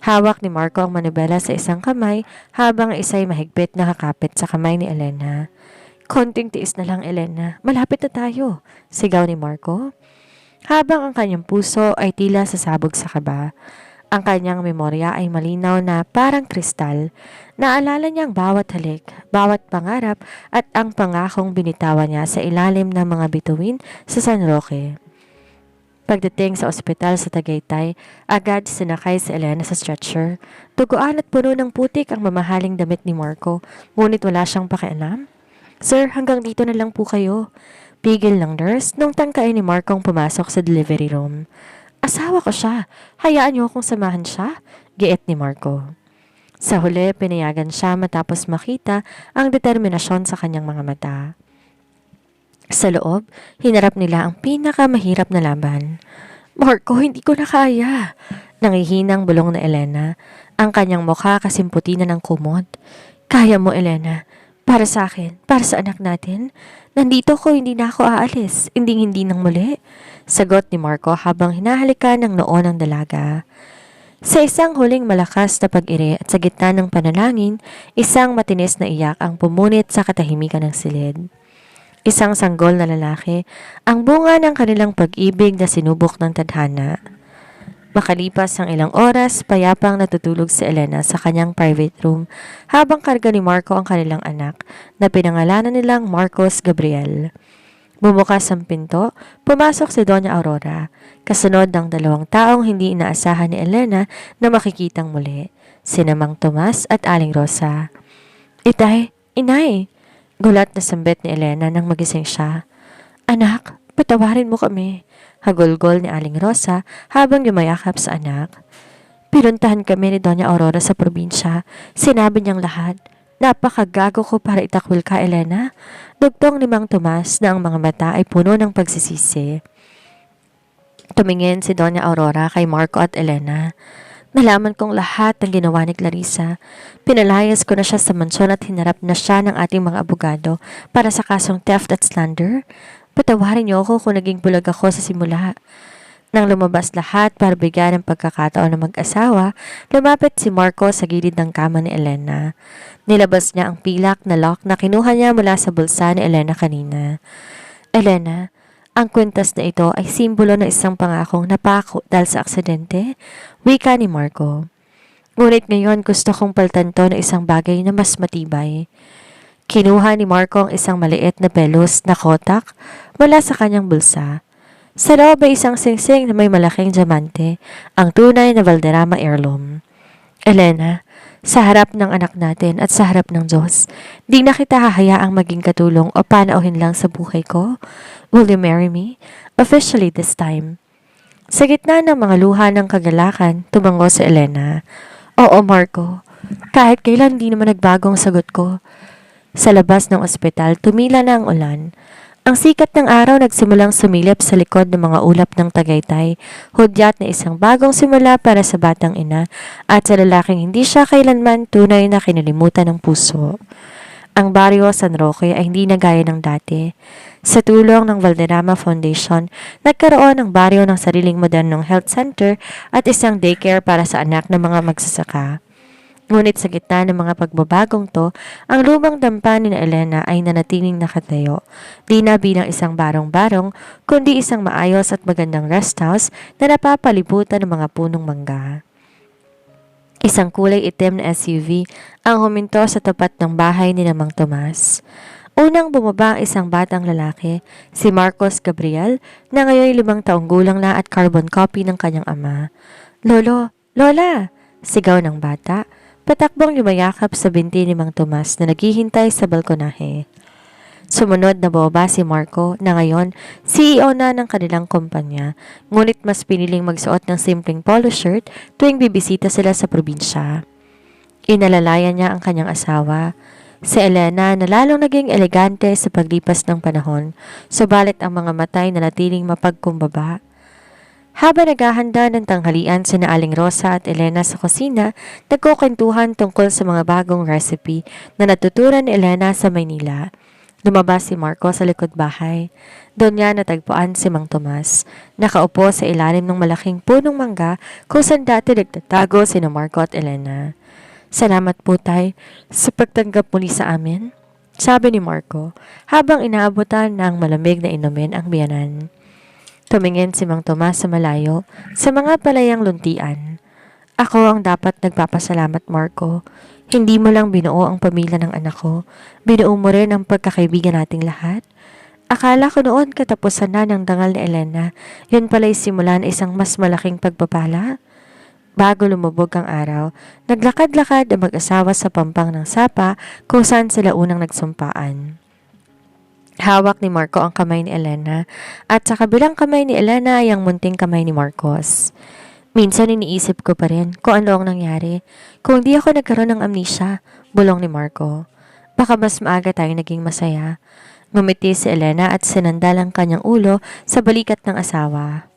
Hawak ni Marco ang manubela sa isang kamay habang isa'y mahigpit na kakapit sa kamay ni Elena. Konting tiis na lang, Elena. Malapit na tayo, sigaw ni Marco. Habang ang kanyang puso ay tila sasabog sa kaba, ang kanyang memorya ay malinaw na parang kristal. Naalala niya ang bawat halik, bawat pangarap at ang pangakong binitawan niya sa ilalim ng mga bituin sa San Roque. Pagdating sa ospital sa Tagaytay, agad sinakay si Elena sa stretcher. Duguan at puno ng putik ang mamahaling damit ni Marco, ngunit wala siyang pakialam. Sir, hanggang dito na lang po kayo. Pigil ng nurse nung tangkain ni Marco ang pumasok sa delivery room. Asawa ko siya. Hayaan niyo akong samahan siya, giit ni Marco. Sa huli, pinayagan siya matapos makita ang determinasyon sa kanyang mga mata. Sa loob, hinarap nila ang pinakamahirap na laban. Marco, hindi ko na kaya. Nangihinang bulong na Elena. Ang kanyang mukha kasimputi na ng kumot. Kaya mo, Elena. Para sa akin, para sa anak natin. Nandito ko, hindi na ako aalis. Hindi nang muli. Sagot ni Marco habang hinahalikan ng noo ng dalaga. Sa isang huling malakas na pag-iri at sa gitna ng panalangin, isang matinis na iyak ang pumunit sa katahimikan ng silid. Isang sanggol na lalaki, ang bunga ng kanilang pag-ibig na sinubok ng tadhana. Makalipas ang ilang oras, payapang natutulog si Elena sa kanyang private room habang karga ni Marco ang kanilang anak na pinangalanan nilang Marcos Gabriel. Bumukas ang pinto, pumasok si Doña Aurora, kasunod ng 2 taong hindi inaasahan ni Elena na makikitang muli, sina Mang Tomas at Aling Rosa. Itay, inay! Gulat na sambit ni Elena nang magising siya. Anak, patawarin mo kami. Hagulgol ni Aling Rosa habang yumayakap sa anak. Pinuntahan kami ni Doña Aurora sa probinsya. Sinabi niyang lahat. Napakagago ko para itakwil ka, Elena. Dugtong ni Mang Tomas na ang mga mata ay puno ng pagsisisi. Tumingin si Doña Aurora kay Marco at Elena. Nalaman kong lahat ng ginawa ni Clarissa. Pinalayas ko na siya sa mansyon at hinarap na siya ng ating mga abogado para sa kasong theft at slander. Patawarin niyo ako kung naging bulag ako sa simula. Nang lumabas lahat para bigyan ng pagkakataon ng mag-asawa, lumapit si Marco sa gilid ng kama ni Elena. Nilabas niya ang pilak na lock na kinuha niya mula sa bulsa ni Elena kanina. Elena, ang kwintas na ito ay simbolo ng isang pangakong napako dahil sa aksidente, wika ni Marco. Ngunit ngayon gusto kong paltan to ng isang bagay na mas matibay. Kinuha ni Marco ang isang maliit na pelos na kotak mula sa kanyang bulsa. Sa loob ay isang singsing na may malaking diamante, ang tunay na Valderrama heirloom. Elena, sa harap ng anak natin at sa harap ng Diyos, di na kita hahayaang maging katulong o panauhin lang sa buhay ko. Will you marry me? Officially this time. Sa gitna ng mga luha ng kagalakan, tumango si Elena. Oo, Marco. Kahit kailan di naman nagbagong sagot ko. Sa labas ng ospital, tumila na ang ulan. Ang sikat ng araw nagsimulang sumilip sa likod ng mga ulap ng Tagaytay, hudyat na isang bagong simula para sa batang ina at sa lalaking hindi siya kailanman tunay na kinalimutan ng puso. Ang baryo San Roque ay hindi na gaya ng dati. Sa tulong ng Valderrama Foundation, nagkaroon ng baryo ng sariling modernong health center at isang daycare para sa anak ng mga magsasaka. Ngunit sa gitna ng mga pagbabagong to, ang lumang dampan ni Elena ay nanatiling nakatayo. Di na bilang isang barong-barong, kundi isang maayos at magandang rest house na napapalibutan ng mga punong mangga. Isang kulay itim na SUV ang huminto sa tapat ng bahay ni Mang Tomas. Unang bumaba ang isang batang lalaki, si Marcos Gabriel, na ngayon 5 taong gulang na at carbon copy ng kanyang ama. Lolo! Lola! Sigaw ng bata. Patakbong yumayakap sa binti ni Mang Tomas na naghihintay sa balkonahe. Sumunod na bumaba si Marco na ngayon CEO na ng kanilang kumpanya, ngunit mas piniling magsuot ng simpleng polo shirt tuwing bibisita sila sa probinsya. Inalalayan niya ang kanyang asawa, si Elena, na lalong naging elegante sa paglipas ng panahon, subalit ang mga matay na natiling mapagkumbaba. Habang naghahanda ng tanghalian sina Aling Rosa at Elena sa kusina, nagkukwentuhan tungkol sa mga bagong recipe na natuturan ni Elena sa Maynila. Lumabas si Marco sa likod bahay. Doon niya natagpuan si Mang Tomas, nakaupo sa ilalim ng malaking punong mangga kung saan dati nagtatago sina Marco at Elena. Salamat po tay sa pagtanggap muli sa amin, sabi ni Marco habang inaabutan ng malamig na inumin ang biyanan. Tumingin si Mang Tomas sa malayo sa mga palayang luntian. Ako ang dapat nagpapasalamat, Marco. Hindi mo lang binuo ang pamilya ng anak ko, binuo mo rin ang pagkakaibigan nating lahat. Akala ko noon katapusan na ng dangal ni Elena, yun pala'y simula na isang mas malaking pagpapala. Bago lumubog ang araw, naglakad-lakad ang mag-asawa sa pampang ng Sapa kung saan sila unang nagsumpaan. Hawak ni Marco ang kamay ni Elena at sa kabilang kamay ni Elena ay ang munting kamay ni Marcos. Minsan iniisip ko pa rin kung ano ang nangyari kung di ako nagkaroon ng amnesia, bulong ni Marco. Baka mas maaga tayo naging masaya. Ngumiti si Elena at sinandal ang kanyang ulo sa balikat ng asawa.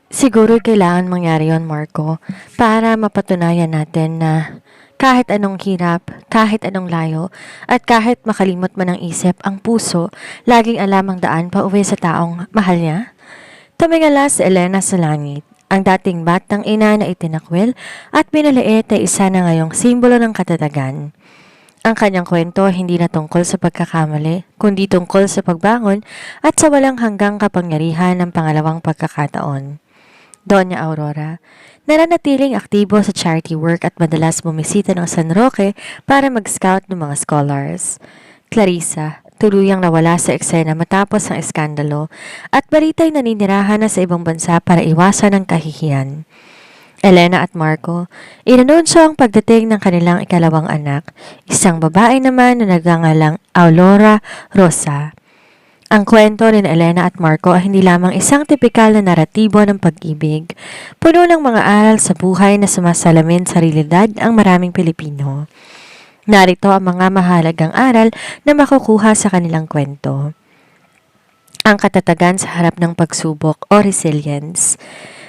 Siguro kailangan mangyari yon, Marco, para mapatunayan natin na Kahit anong hirap, kahit anong layo, at kahit makalimot man ang isip, ang puso, laging alam ang daan pa uwi sa taong mahal niya. Tumingala si Elena sa langit. Ang dating batang ina na itinakwil at pinaliit ay isa na ngayong simbolo ng katatagan. Ang kanyang kwento hindi na tungkol sa pagkakamali, kundi tungkol sa pagbangon at sa walang hanggang kapangyarihan ng pangalawang pagkakataon. Doña Aurora, nananatiling aktibo sa charity work at madalas bumisita ng San Roque para mag-scout ng mga scholars. Clarissa, tuluyang nawala sa eksena matapos ang eskandalo at balita'y naninirahan na sa ibang bansa para iwasan ang kahihiyan. Elena at Marco, inanunsyo ang pagdating ng kanilang ikalawang anak, isang babae naman na nagngangalang Aurora Rosa. Ang kwento ni Elena at Marco ay hindi lamang isang tipikal na naratibo ng pag-ibig, puno ng mga aral sa buhay na sumasalamin sa realidad ang maraming Pilipino. Narito ang mga mahalagang aral na makukuha sa kanilang kwento. Ang katatagan sa harap ng pagsubok o resilience.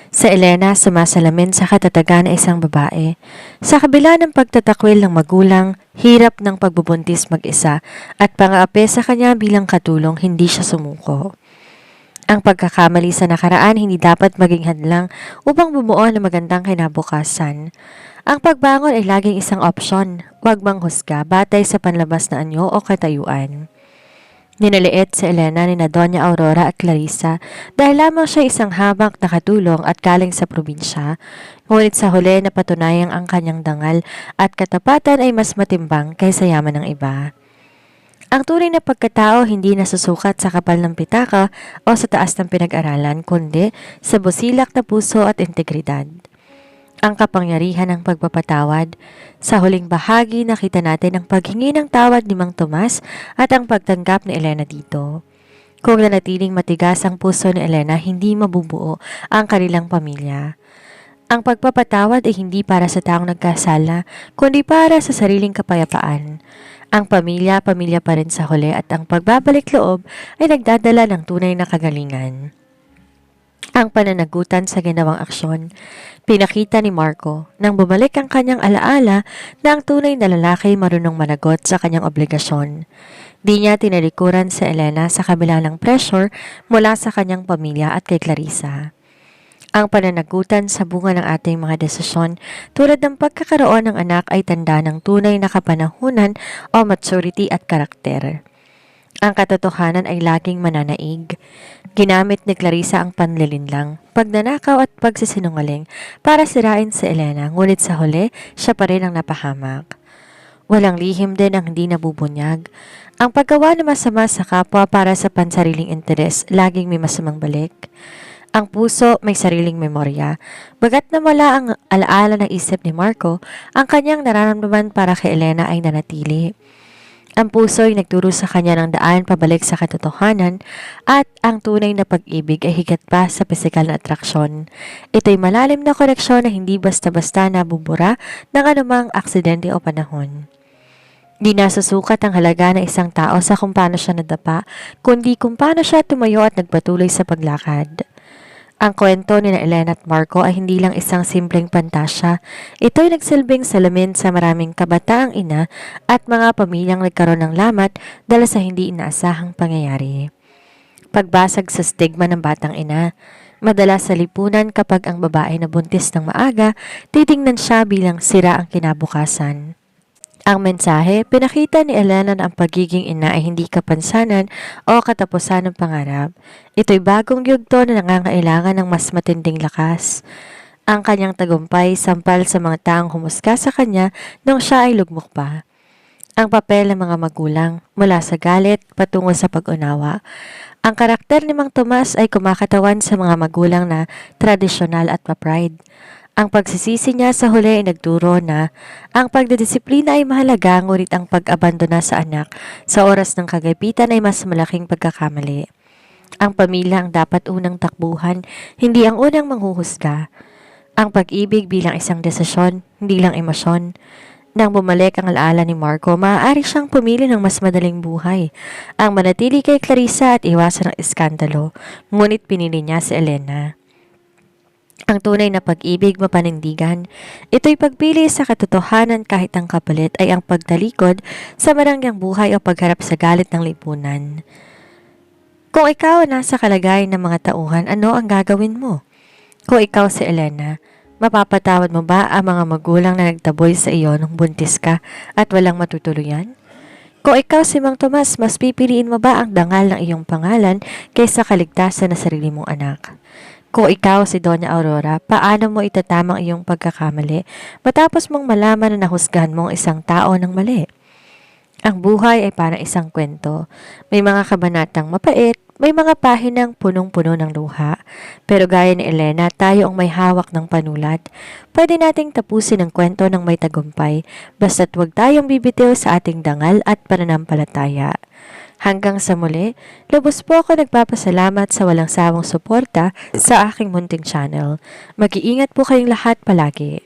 Sa Elena, sumasalamin sa katatagan ng isang babae. Sa kabila ng pagtatakwil ng magulang, hirap ng pagbubuntis mag-isa, at pang-aapi sa kanya bilang katulong, hindi siya sumuko. Ang pagkakamali sa nakaraan hindi dapat maging hadlang upang bumuo ng magandang kinabukasan. Ang pagbangon ay laging isang opsyon, huwag manghusga batay sa panlabas na anyo o katayuan. Ninaliit si Elena ni Doña Aurora at Clarissa dahil lamang siya isang habak na katulong at galing sa probinsya, ngunit sa huli napatunayang ang kanyang dangal at katapatan ay mas matimbang kaysa yaman ng iba. Ang tunay na pagkatao hindi nasusukat sa kapal ng pitaka o sa taas ng pinag-aralan, kundi sa busilak na puso at integridad. Ang kapangyarihan ng pagpapatawad. Sa huling bahagi, nakita natin ang paghingi ng tawad ni Mang Tomas at ang pagtanggap ni Elena dito. Kung nanatiling matigas ang puso ni Elena, hindi mabubuo ang kanilang pamilya. Ang pagpapatawad ay hindi para sa taong nagkasala, kundi para sa sariling kapayapaan. Ang pamilya, pamilya pa rin sa huli at ang pagbabalik loob ay nagdadala ng tunay na kagalingan. Ang pananagutan sa ginawang aksyon. Pinakita ni Marco nang bumalik ang kanyang alaala na ang tunay na lalaki marunong managot sa kanyang obligasyon. Di niya tinalikuran sa Elena sa kabila ng pressure mula sa kanyang pamilya at kay Clarissa. Ang pananagutan sa bunga ng ating mga desisyon tulad ng pagkakaroon ng anak ay tanda ng tunay na kapanahunan o maturity at karakter. Ang katotohanan ay laging mananaig. Ginamit ni Clarissa ang panlilinlang, pagnanakaw at pagsisinungaling para sirain si Elena, ngunit sa huli, siya pa rin ang napahamak. Walang lihim din ang hindi nabubunyag. Ang paggawa ng masama sa kapwa para sa pansariling interes, laging may masamang balik. Ang puso may sariling memorya. Bagat na wala ang alaala ng isip ni Marco, ang kanyang nararamdaman para kay Elena ay nanatili. Ang puso ay nagturo sa kanya ng daan pabalik sa katotohanan at ang tunay na pag-ibig ay higit pa sa pisikal na atraksyon. Ito'y malalim na koneksyon na hindi basta-basta nabubura ng anumang aksidente o panahon. Di nasusukat ang halaga ng isang tao sa kung paano siya nadapa, kundi kung paano siya tumayo at nagpatuloy sa paglakad. Ang kwento ni Elena at Marco ay hindi lang isang simpleng pantasya. Ito'y nagsilbing salamin sa maraming kabataang ina at mga pamilyang nagkaroon ng lamat dahil sa hindi inaasahang pangyayari. Pagbasag sa stigma ng batang ina. Madalas sa lipunan kapag ang babae na buntis ng maaga, titingnan siya bilang sira ang kinabukasan. Ang mensahe, pinakita ni Elena na ang pagiging ina ay hindi kapansanan o katapusan ng pangarap. Ito'y bagong yugto na nangangailangan ng mas matinding lakas. Ang kanyang tagumpay sampal sa mga taong humusga sa kanya nung siya ay lugmok pa. Ang papel ng mga magulang mula sa galit patungo sa pag-unawa. Ang karakter ni Mang Tomas ay kumakatawan sa mga magulang na tradisyonal at ma-pride. Ang pagsisisi niya sa huli ay nagturo na ang pagdidisiplina ay mahalaga, ngunit ang pag-abandona sa anak sa oras ng kagapitan ay mas malaking pagkakamali. Ang pamilya ang dapat unang takbuhan, hindi ang unang manghuhusga. Ang pag-ibig bilang isang desisyon, hindi lang emosyon. Nang bumalik ang alaala ni Marco, maaari siyang pumili ng mas madaling buhay. Ang manatili kay Clarissa at iwasan ang iskandalo, ngunit pinili niya si Elena. Ang tunay na pag-ibig mapanindigan. Ito'y pagpili sa katotohanan kahit ang kapalit ay ang pagtalikod sa marangyang buhay o pagharap sa galit ng lipunan. Kung ikaw nasa kalagayan ng mga tauhan, ano ang gagawin mo? Kung ikaw si Elena, mapapatawad mo ba ang mga magulang na nagtaboy sa iyo nung buntis ka at walang matutuluyan? Kung ikaw si Mang Tomas, mas pipiliin mo ba ang dangal ng iyong pangalan kaysa kaligtasan na sarili mong anak? Kung ikaw si Doña Aurora, paano mo itatamang iyong pagkakamali matapos mong malaman na nahusgahan mo ang isang tao ng mali? Ang buhay ay parang isang kwento. May mga kabanatang mapait, may mga pahinang punong-puno ng luha. Pero gaya ni Elena, tayo ang may hawak ng panulat. Pwede nating tapusin ang kwento ng may tagumpay, basta't huwag tayong bibitiw sa ating dangal at pananampalataya. Hanggang sa muli, lubos po ako nagpapasalamat sa walang sawang suporta sa aking munting channel. Mag-iingat po kayong lahat palagi.